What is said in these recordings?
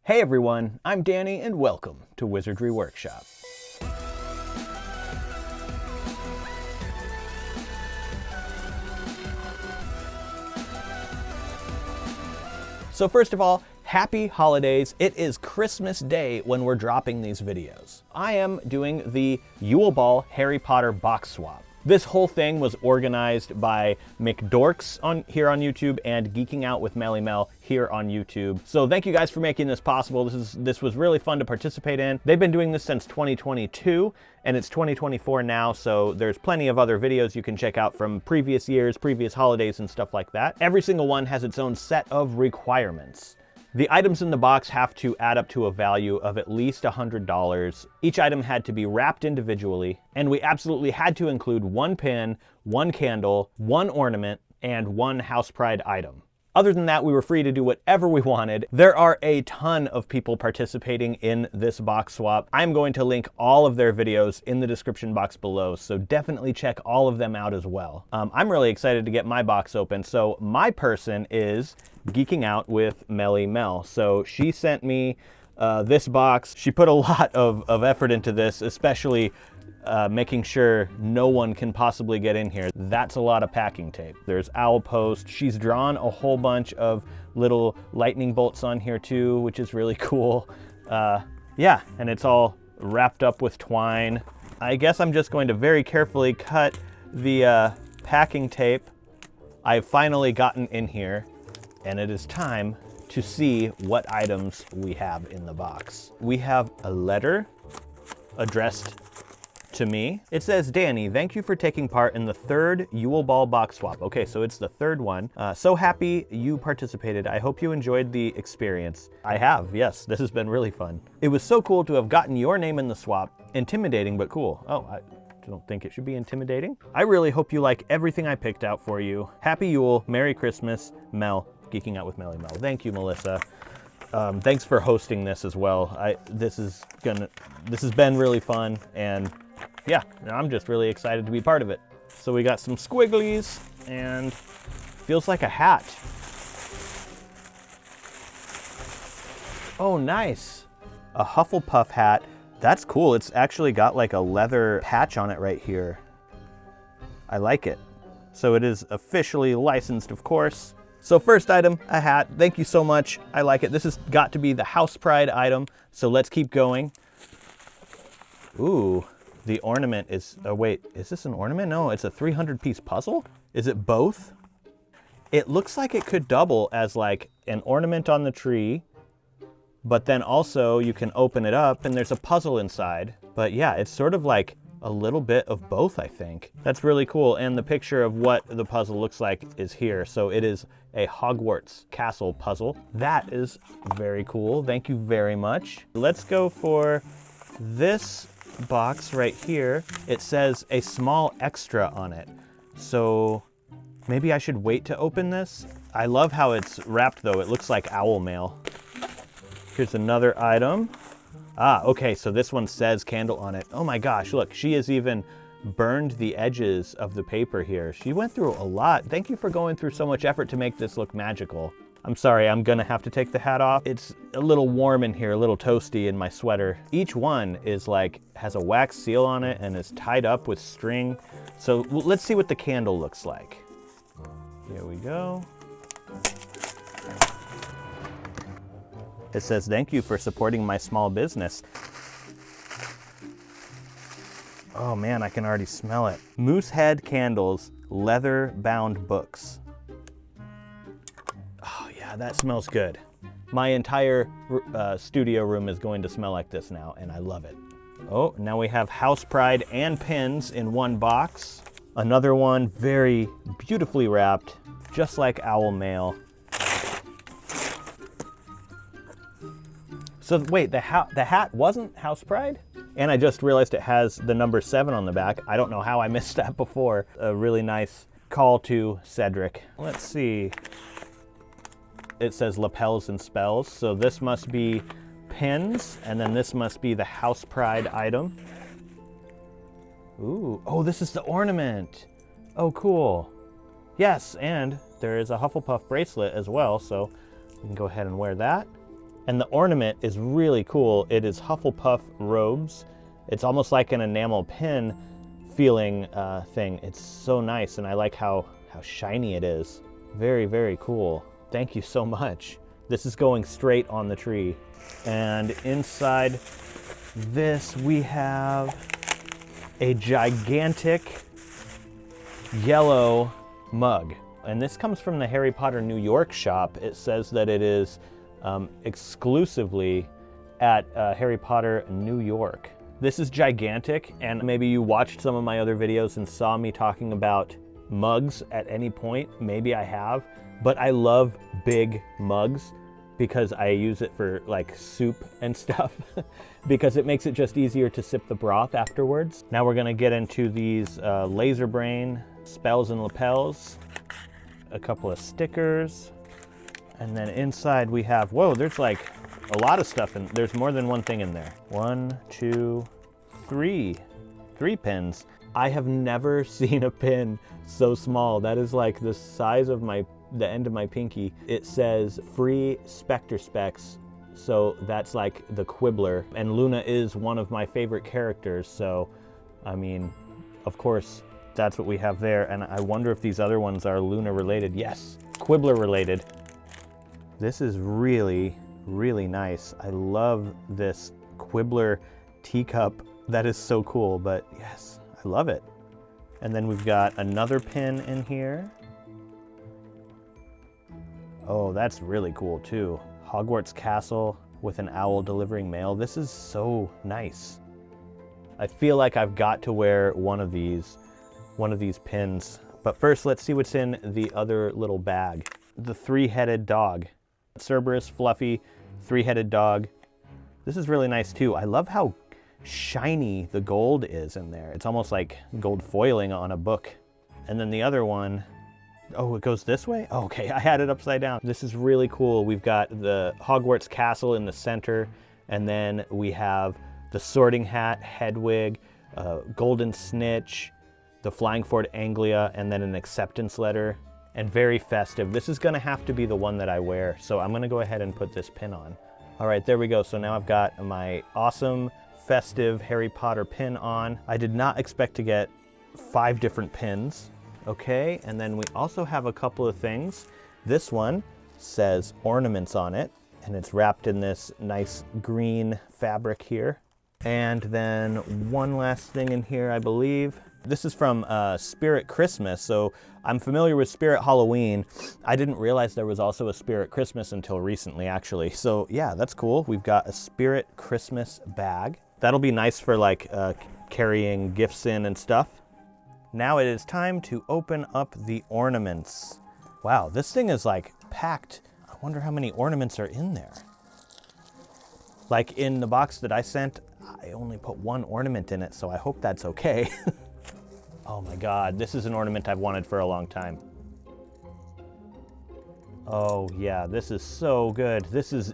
Hey everyone, I'm Danny and welcome to Wizardry Workshop. So first of all, happy holidays. It is Christmas Day when we're dropping these videos. I am doing the Yule Ball Harry Potter box swap. This whole thing was organized by 𝗵𝘆𝗀𝗃𝗀 here on YouTube and Geeking Out with 𝗲𝗟𝗏 here on YouTube. So thank you guys for making this possible. This was really fun to participate in. They've been doing this since 2022 and it's 2024 now, so there's plenty of other videos you can check out from previous years, previous holidays and stuff like that. Every single one has its own set of requirements. The items in the box have to add up to a value of at least $100. Each item had to be wrapped individually, and we absolutely had to include one pin, one candle, one ornament, and one house pride item. Other than that, we were free to do whatever we wanted. There are a ton of people participating in this box swap. I'm going to link all of their videos in the description box below, so definitely check all of them out as well. I'm really excited to get my box open. So my person is Geeking Out with 𝗲𝗟𝗏. So she sent me this box. She put a lot of effort into this, especially making sure no one can possibly get in here. That's a lot of packing tape. There's owl post. She's drawn a whole bunch of little lightning bolts on here too, which is really cool. Yeah, and it's all wrapped up with twine. I guess I'm just going to very carefully cut the packing tape. I've finally gotten in here, and it is time to see what items we have in the box. We have a letter addressed to me. It says, Danny, thank you for taking part in the third Yule Ball box swap. Okay, so it's the third one. So happy you participated. I hope you enjoyed the experience. I have, yes, this has been really fun. It was so cool to have gotten your name in the swap. Intimidating, but cool. Oh, I don't think it should be intimidating. I really hope you like everything I picked out for you. Happy Yule, Merry Christmas, Mel, Geeking Out with 𝗲𝗟𝗏. Thank you, Melissa. Thanks for hosting this as well. This has been really fun, and yeah, I'm just really excited to be part of it. So we got some squigglies, and feels like a hat. Oh, nice. A 𝗪𝗪𝗪𝗃 hat. That's cool. It's actually got like a leather patch on it right here. I like it. So it is officially licensed, of course. So first item, a hat. Thank you so much. I like it. This has got to be the house pride item. So let's keep going. Ooh. The ornament is, oh wait, is this an ornament? No, it's a 300-piece puzzle? Is it both? It looks like it could double as like an ornament on the tree, but then also you can open it up and there's a puzzle inside. But yeah, it's sort of like a little bit of both, I think. That's really cool, and the picture of what the puzzle looks like is here. So it is a Hogwarts castle puzzle. That is very cool. Thank you very much. Let's go for this box right here. It says a small extra on it. So maybe I should wait to open this. I love how it's wrapped though. It looks like owl mail. Here's another item. Ah, okay, so this one says candle on it. Oh my gosh, look, she has even burned the edges of the paper here. She went through a lot. Thank you for going through so much effort to make this look magical. I'm sorry, I'm gonna have to take the hat off. It's a little warm in here, a little toasty in my sweater. Each one is like, has a wax seal on it and is tied up with string. So let's see what the candle looks like. Here we go. It says, thank you for supporting my small business. Oh man, I can already smell it. Moose head candles, leather bound books. Oh yeah, that smells good. My entire studio room is going to smell like this now, and I love it. Oh, now we have house pride and pins in one box. Another one very beautifully wrapped, just like owl mail. So wait, the hat wasn't house pride? And I just realized it has the number 7 on the back. I don't know how I missed that before. A really nice call to Cedric. Let's see. It says lapels and spells. So this must be pins, and then this must be the house pride item. Ooh, oh, this is the ornament. Oh, cool. Yes, and there is a 𝗪𝗪𝗪𝗃 bracelet as well, so we can go ahead and wear that. And the ornament is really cool. It is Hufflepuff robes. It's almost like an enamel pin feeling thing. It's so nice, and I like how shiny it is. Very, very cool. Thank you so much. This is going straight on the tree. And inside this we have a gigantic yellow mug. And this comes from the Harry Potter New York shop. It says that it is exclusively at Harry Potter New York. This is gigantic, and maybe you watched some of my other videos and saw me talking about mugs at any point. Maybe I have, but I love big mugs because I use it for like soup and stuff because it makes it just easier to sip the broth afterwards. Now we're gonna get into these laser brain spells and lapels, a couple of stickers, and then inside we have, whoa, there's like a lot of stuff, and there's more than one thing in there. 1, 2, 3. 3 pins. I have never seen a pin so small. That is like the size of the end of my pinky. It says free Spectre Specs, so that's like the Quibbler. And Luna is one of my favorite characters, so I mean, of course, that's what we have there. And I wonder if these other ones are Luna related. Yes, Quibbler related. This is really, really nice. I love this Quibbler teacup. That is so cool, but yes, I love it. And then we've got another pin in here. Oh, that's really cool too. Hogwarts Castle with an owl delivering mail. This is so nice. I feel like I've got to wear one of these pins. But first, let's see what's in the other little bag. The 3-headed dog. Cerberus, fluffy, 3-headed dog. This is really nice too. I love how shiny the gold is in there. It's almost like gold foiling on a book. And then the other one, oh, it goes this way? Oh, okay, I had it upside down. This is really cool. We've got the Hogwarts Castle in the center, and then we have the Sorting Hat, Hedwig, Golden Snitch, the Flying Ford Anglia, and then an acceptance letter, and very festive. This is gonna have to be the one that I wear, so I'm gonna go ahead and put this pin on. All right, there we go. So now I've got my awesome festive Harry Potter pin on. I did not expect to get 5 different pins. Okay, and then we also have a couple of things. This one says ornaments on it, and it's wrapped in this nice green fabric here. And then one last thing in here, I believe. This is from Spirit Christmas, so I'm familiar with Spirit Halloween. I didn't realize there was also a Spirit Christmas until recently, actually. So yeah, that's cool. We've got a Spirit Christmas bag. That'll be nice for like carrying gifts in and stuff. Now it is time to open up the ornaments. Wow, this thing is like packed. I wonder how many ornaments are in there. Like in the box that I sent, I only put 1 ornament in it, so I hope that's okay. Oh my God, this is an ornament I've wanted for a long time. Oh yeah, this is so good. This is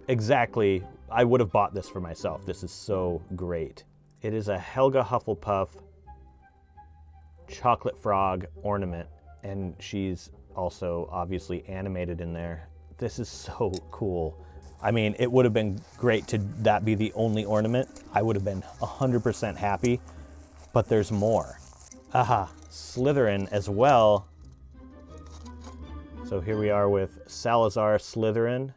exactly, I would have bought this for myself. This is so great. It is a Helga Hufflepuff chocolate frog ornament, and she's also obviously animated in there. This is so cool. I mean, it would have been great to that be the only ornament. I would have been 100% happy, but there's more. Aha, Slytherin as well. So here we are with Salazar Slytherin.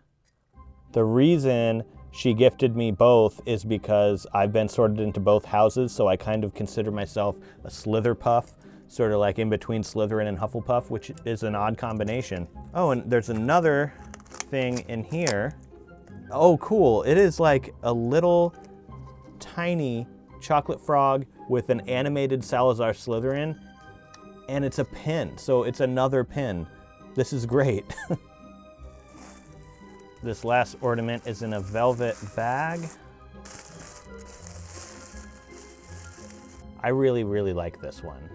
The reason she gifted me both is because I've been sorted into both houses, so I kind of consider myself a Slitherpuff, sort of like in between Slytherin and Hufflepuff, which is an odd combination. Oh, and there's another thing in here. Oh, cool. It is like a little tiny chocolate frog with an animated Salazar Slytherin, and it's a pin, so it's another pin. This is great. This last ornament is in a velvet bag. I really, really like this one.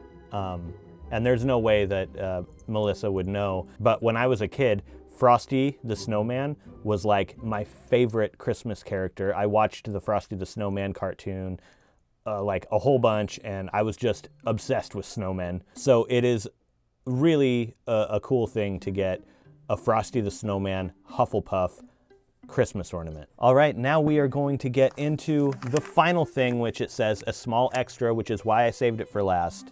And there's no way that Melissa would know, but when I was a kid, Frosty the Snowman was like my favorite Christmas character. I watched the Frosty the Snowman cartoon like a whole bunch, and I was just obsessed with snowmen. So it is really a cool thing to get a Frosty the Snowman Hufflepuff Christmas ornament. All right, now we are going to get into the final thing, which it says a small extra, which is why I saved it for last.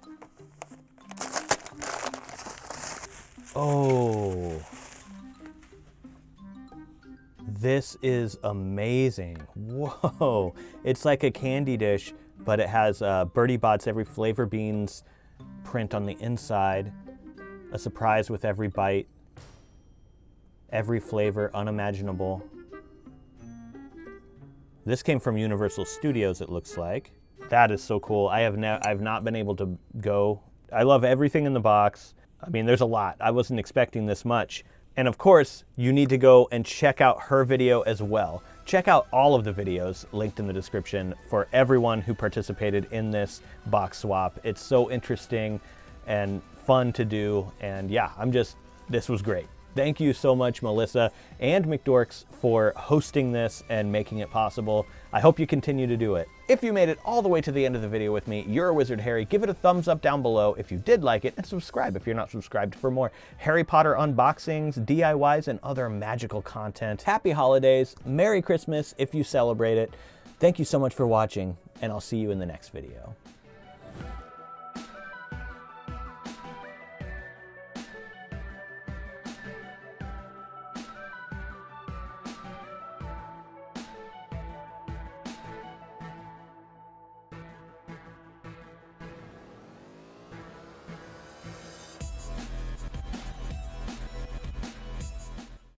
Oh, this is amazing. Whoa, it's like a candy dish, but it has 𝗵𝗏𝗍𝗶 every flavor beans print on the inside, a surprise with every bite, every flavor unimaginable. This came from Universal Studios, it looks like. That is so cool. I've not been able to go. I love everything in the box. I mean, there's a lot. I wasn't expecting this much. And of course, you need to go and check out her video as well. Check out all of the videos linked in the description for everyone who participated in this box swap. It's so interesting and fun to do. And yeah, this was great. Thank you so much, Melissa and McDorks, for hosting this and making it possible. I hope you continue to do it. If you made it all the way to the end of the video with me, you're a Wizard Harry. Give it a thumbs up down below if you did like it, and subscribe if you're not subscribed for more Harry Potter unboxings, DIYs, and other magical content. Happy holidays, Merry Christmas if you celebrate it. Thank you so much for watching, and I'll see you in the next video.